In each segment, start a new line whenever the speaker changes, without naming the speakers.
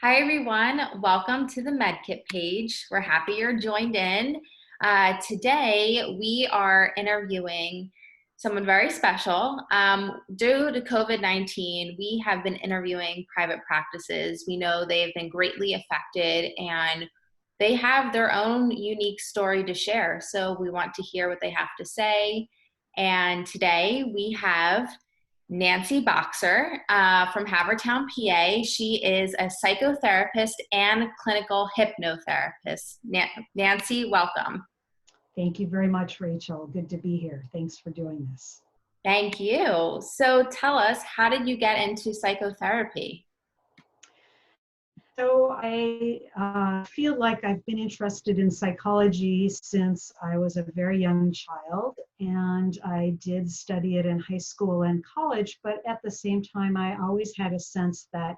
Hi, everyone. Welcome to the Meddkit page. We're happy you're joined in. Today, we are interviewing someone very special. Due to COVID-19, we have been interviewing private practices. We know they've been greatly affected and they have their own unique story to share. So we want to hear what they have to say. And today we have Nancy Boxer from Havertown, PA. She is a psychotherapist and clinical hypnotherapist. Nancy, welcome.
Thank you very much, Rachel. Good to be here. Thanks for doing this.
Thank you. So tell us, how did you get into psychotherapy?
So I feel like I've been interested in psychology since I was a very young child, and I did study it in high school and college, but at the same time, I always had a sense that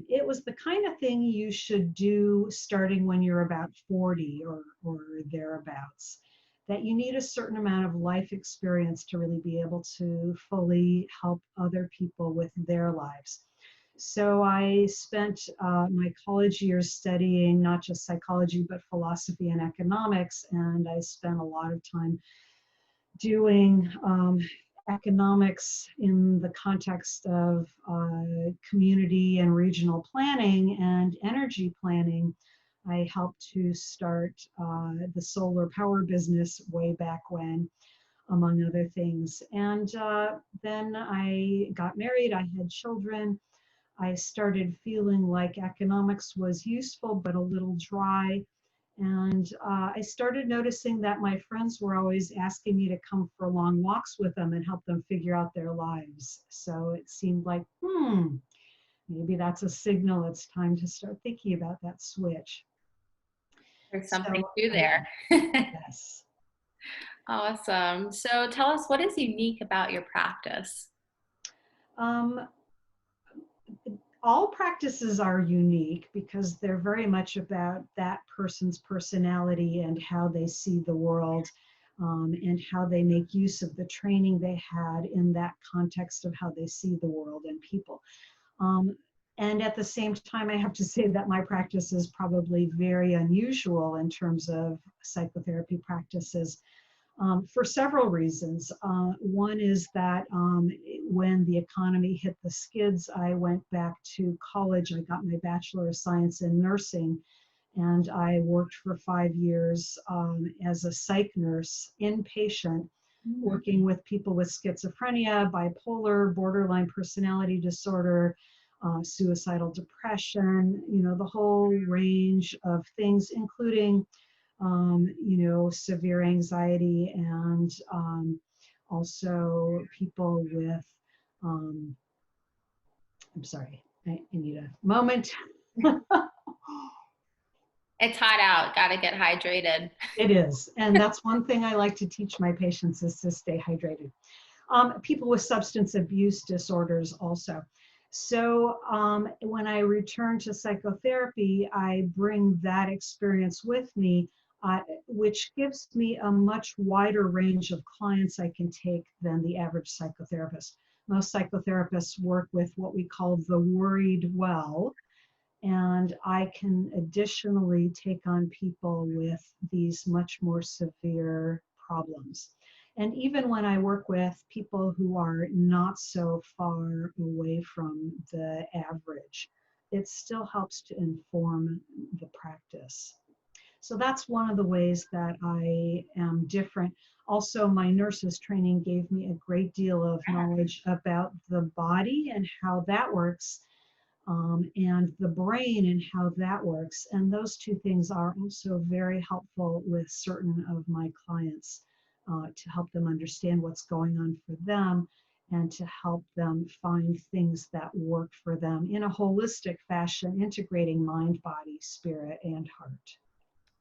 it was the kind of thing you should do starting when you're about 40 or thereabouts, that you need a certain amount of life experience to really be able to fully help other people with their lives. So I spent my college years studying not just psychology, but philosophy and economics. And I spent a lot of time doing economics in the context of community and regional planning and energy planning. I helped to start the solar power business way back when, among other things. And then I got married, I had children. I started feeling like economics was useful, but a little dry. And I started noticing that my friends were always asking me to come for long walks with them and help them figure out their lives. So it seemed like, maybe that's a signal. It's time to start thinking about that switch.
There's something
So,
to there.
yes.
Awesome. So tell us, what is unique about your practice?
Um, all practices are unique because they're very much about that person's personality and how they see the world, and how they make use of the training they had in that context of how they see the world and people. And at the same time, I have to say that my practice is probably very unusual in terms of psychotherapy practices, for several reasons. One is that when the economy hit the skids, I went back to college. I got my Bachelor of Science in Nursing, and I worked for 5 years as a psych nurse, inpatient, working with people with schizophrenia, bipolar, borderline personality disorder, suicidal depression, the whole range of things, including severe anxiety and also people with, I'm sorry, I need a moment.
It's hot out. Got to get hydrated.
It is. And that's one thing I like to teach my patients is to stay hydrated. People with substance abuse disorders also. So when I return to psychotherapy, I bring that experience with me, which gives me a much wider range of clients I can take than the average psychotherapist. Most psychotherapists work with what we call the worried well, and I can additionally take on people with these much more severe problems. And even when I work with people who are not so far away from the average, it still helps to inform the practice. So that's one of the ways that I am different. Also, my nurse's training gave me a great deal of knowledge about the body and how that works, and the brain and how that works. And those two things are also very helpful with certain of my clients, to help them understand what's going on for them and to help them find things that work for them in a holistic fashion, integrating mind, body, spirit, and heart.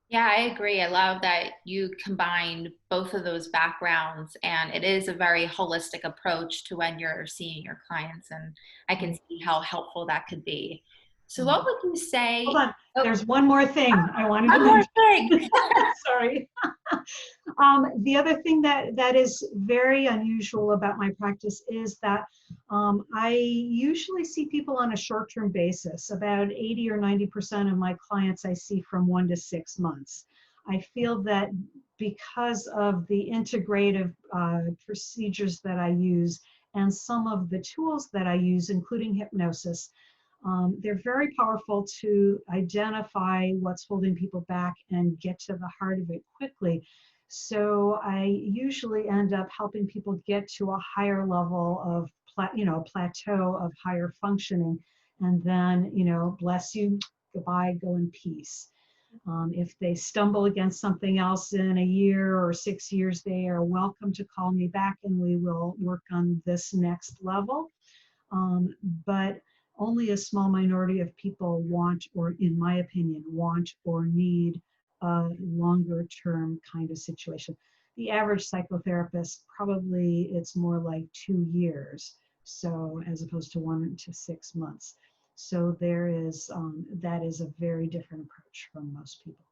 Yeah, I agree. I love that you combined both of those backgrounds, and it is a very holistic approach to when you're seeing your clients, and I can see how helpful that could be. So what would you
Hold
say?
on,
Oh,
there's one more thing I wanted to
one more
mention.
thing.
Sorry. The other thing that is very unusual about my practice is that I usually see people on a short-term basis. About 80 or 90% of my clients I see from 1 to 6 months. I feel that because of the integrative procedures that I use and some of the tools that I use, including hypnosis, they're very powerful to identify what's holding people back and get to the heart of it quickly. So I usually end up helping people get to a higher level of, plateau of higher functioning, and then, bless you, goodbye, go in peace. If they stumble against something else in a year or 6 years, they are welcome to call me back and we will work on this next level. But only a small minority of people want, or in my opinion, want or need a longer term kind of situation. The average psychotherapist, probably it's more like 2 years. So as opposed to 1 to 6 months. So there is, that is a very different approach from most people.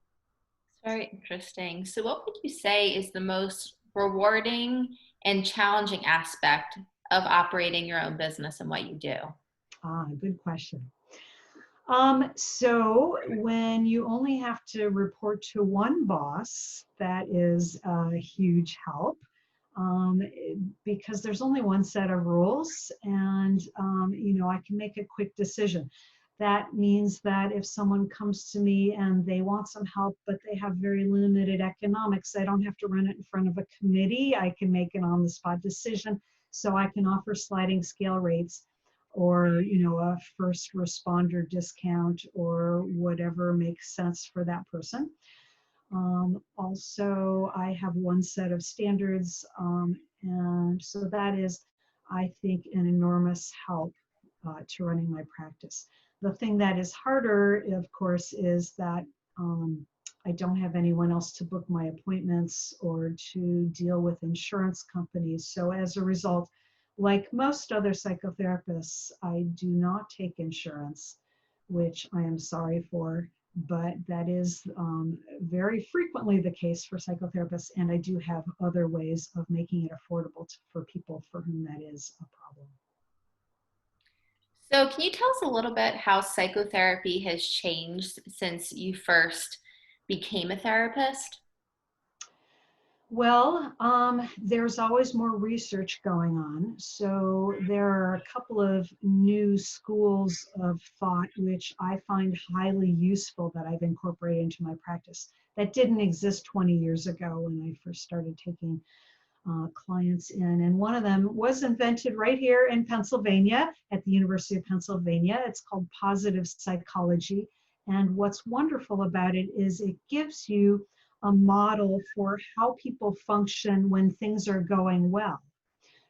It's very interesting. So what would you say is the most rewarding and challenging aspect of operating your own business and what you do?
Good question. So when you only have to report to one boss, that is a huge help, because there's only one set of rules, and I can make a quick decision. That means that if someone comes to me and they want some help, but they have very limited economics, I don't have to run it in front of a committee. I can make an on-the-spot decision, so I can offer sliding scale rates, or a first responder discount, or whatever makes sense for that person. Also, I have one set of standards, and so that is, I think, an enormous help to running my practice. The thing that is harder, of course, is that I don't have anyone else to book my appointments or to deal with insurance companies. So as a result, like most other psychotherapists, I do not take insurance, which I am sorry for, but that is very frequently the case for psychotherapists, and I do have other ways of making it affordable for people for whom that is a problem.
So can you tell us a little bit how psychotherapy has changed since you first became a therapist?
Well, there's always more research going on. So there are a couple of new schools of thought which I find highly useful that I've incorporated into my practice that didn't exist 20 years ago when I first started taking clients in. And one of them was invented right here in Pennsylvania at the University of Pennsylvania. It's called positive psychology. And what's wonderful about it is it gives you a model for how people function when things are going well.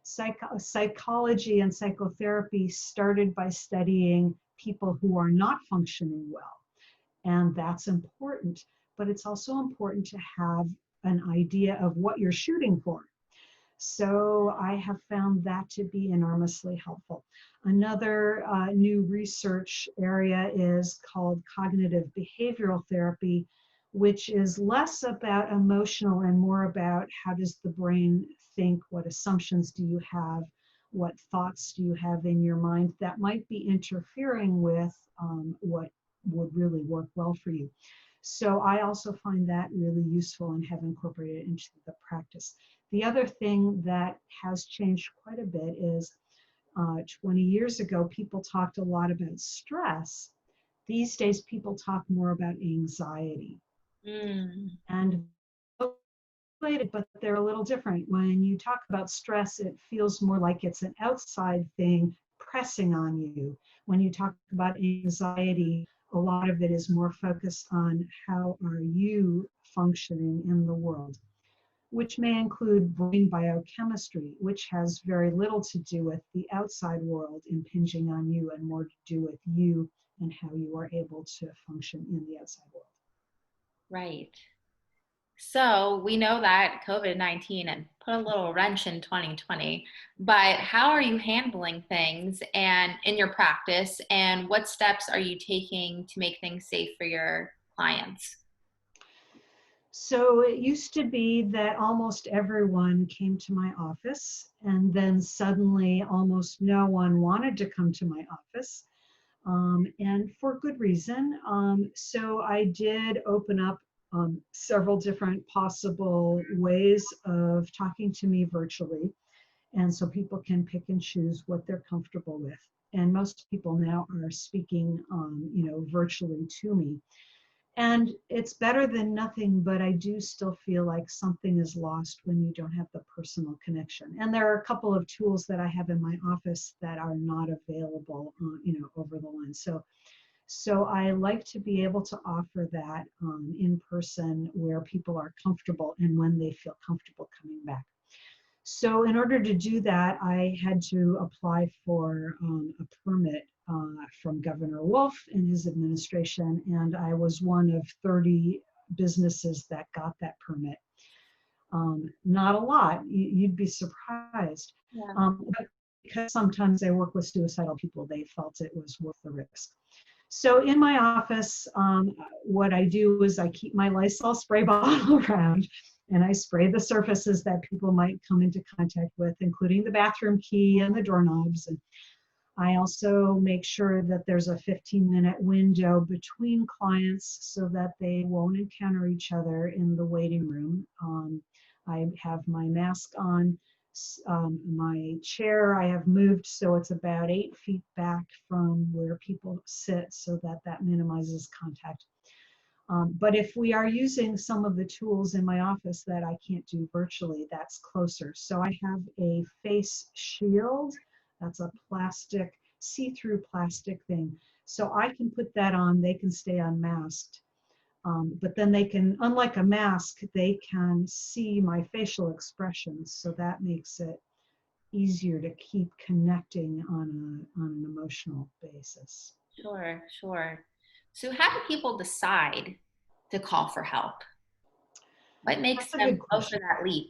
Psychology and psychotherapy started by studying people who are not functioning well. And that's important. But it's also important to have an idea of what you're shooting for. So I have found that to be enormously helpful. Another new research area is called cognitive behavioral therapy, which is less about emotional and more about how does the brain think, what assumptions do you have, what thoughts do you have in your mind that might be interfering with what would really work well for you. So I also find that really useful and have incorporated it into the practice. The other thing that has changed quite a bit is 20 years ago, people talked a lot about stress. These days, people talk more about anxiety. And related, but they're a little different. When you talk about stress, it feels more like it's an outside thing pressing on you. When you talk about anxiety, a lot of it is more focused on how are you functioning in the world, which may include brain biochemistry, which has very little to do with the outside world impinging on you and more to do with you and how you are able to function in the outside world.
Right. So we know that COVID-19 and put a little wrench in 2020, but how are you handling things and in your practice, and what steps are you taking to make things safe for your clients?
So it used to be that almost everyone came to my office, and then suddenly almost no one wanted to come to my office, and for good reason. So I did open up several different possible ways of talking to me virtually, and so people can pick and choose what they're comfortable with. And most people now are speaking, virtually to me. And it's better than nothing, but I do still feel like something is lost when you don't have the personal connection. And there are a couple of tools that I have in my office that are not available, over the line. So I like to be able to offer that in person where people are comfortable and when they feel comfortable coming back. So in order to do that, I had to apply for a permit from Governor Wolf and his administration, and I was one of 30 businesses that got that permit. Not a lot, you'd be surprised.
Yeah.
But because sometimes I work with suicidal people, they felt it was worth the risk. So in my office, what I do is I keep my Lysol spray bottle around, and I spray the surfaces that people might come into contact with, including the bathroom key and the doorknobs. And I also make sure that there's a 15-minute window between clients so that they won't encounter each other in the waiting room. I have my mask on. My chair I have moved so it's about 8 feet back from where people sit so that that minimizes contact. But if we are using some of the tools in my office that I can't do virtually, that's closer. So I have a face shield. That's a plastic, see-through plastic thing. So I can put that on, they can stay unmasked. But then they can, unlike a mask, they can see my facial expressions. So that makes it easier to keep connecting on an emotional basis.
Sure, sure. So how do people decide to call for help? What makes
That's a
them
good
go for
question.
that leap?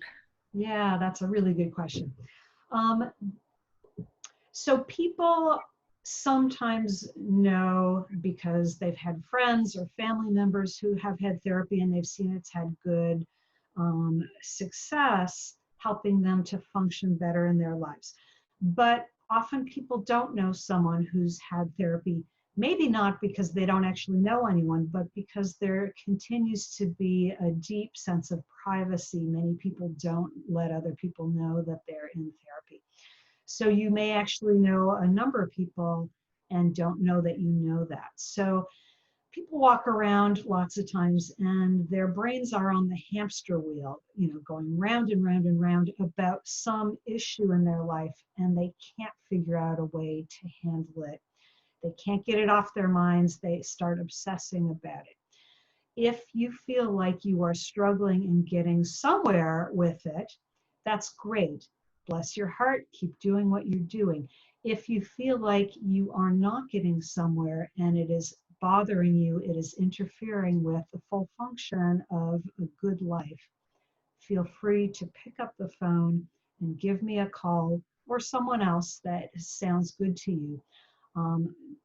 Yeah, that's a really good question. Um, so people sometimes know because they've had friends or family members who have had therapy and they've seen it's had good success helping them to function better in their lives. But often people don't know someone who's had therapy, maybe not because they don't actually know anyone, but because there continues to be a deep sense of privacy. Many people don't let other people know that they're in therapy. So you may actually know a number of people and don't know that you know that. So people walk around lots of times and their brains are on the hamster wheel, going round and round and round about some issue in their life, and they can't figure out a way to handle it. They can't get it off their minds. They start obsessing about it. If you feel like you are struggling and getting somewhere with it, that's great. Bless your heart, keep doing what you're doing. If you feel like you are not getting somewhere and it is bothering you, it is interfering with the full function of a good life, feel free to pick up the phone and give me a call or someone else that sounds good to you.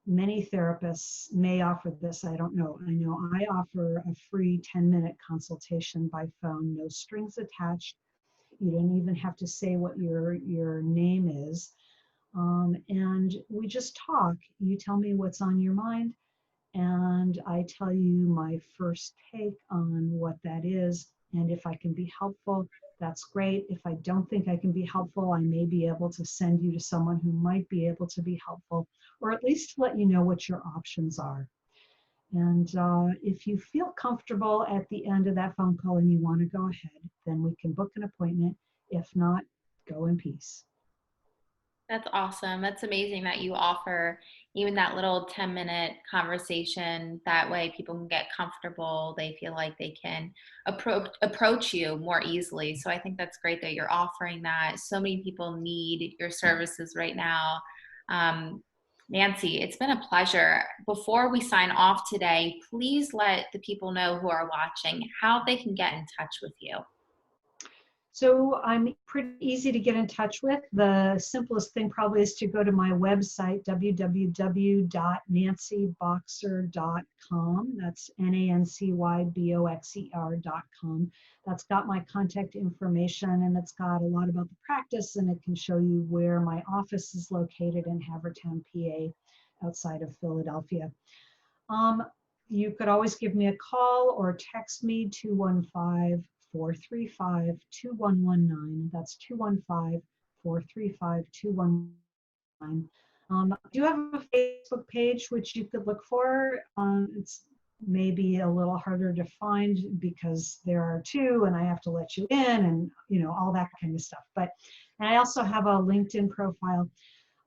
Many therapists may offer this, I don't know. I know I offer a free 10-minute consultation by phone, no strings attached. You don't even have to say what your name is. And we just talk. You tell me what's on your mind, and I tell you my first take on what that is. And if I can be helpful, that's great. If I don't think I can be helpful, I may be able to send you to someone who might be able to be helpful, or at least let you know what your options are. And if you feel comfortable at the end of that phone call and you want to go ahead, then we can book an appointment. If not, go in peace.
That's awesome. That's amazing that you offer even that little 10-minute conversation. That way people can get comfortable. They feel like they can approach you more easily. So I think that's great that you're offering that. So many people need your services right now. Um, Nancy, it's been a pleasure. Before we sign off today, please let the people know who are watching how they can get in touch with you.
So I'm pretty easy to get in touch with. The simplest thing probably is to go to my website, www.nancyboxer.com. That's NANCYBOXER.com. That's got my contact information, and it's got a lot about the practice, and it can show you where my office is located in Havertown, PA, outside of Philadelphia. You could always give me a call or text me, 215-435-2119. That's 215-435-2119. I do have a Facebook page which you could look for. It's maybe a little harder to find because there are two and I have to let you in and all that kind of stuff. And I also have a LinkedIn profile.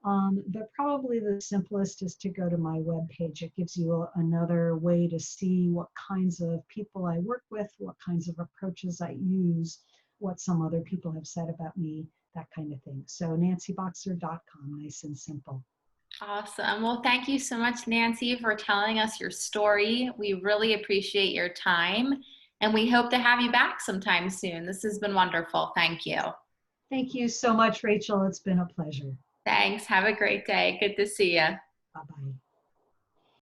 But probably the simplest is to go to my webpage. It gives you another way to see what kinds of people I work with, what kinds of approaches I use, what some other people have said about me, that kind of thing. So nancyboxer.com, nice and simple.
Awesome. Well, thank you so much, Nancy, for telling us your story. We really appreciate your time, and we hope to have you back sometime soon. This has been wonderful. Thank you.
Thank you so much, Rachel. It's been a pleasure.
Thanks. Have a great day. Good to see you.
Bye-bye.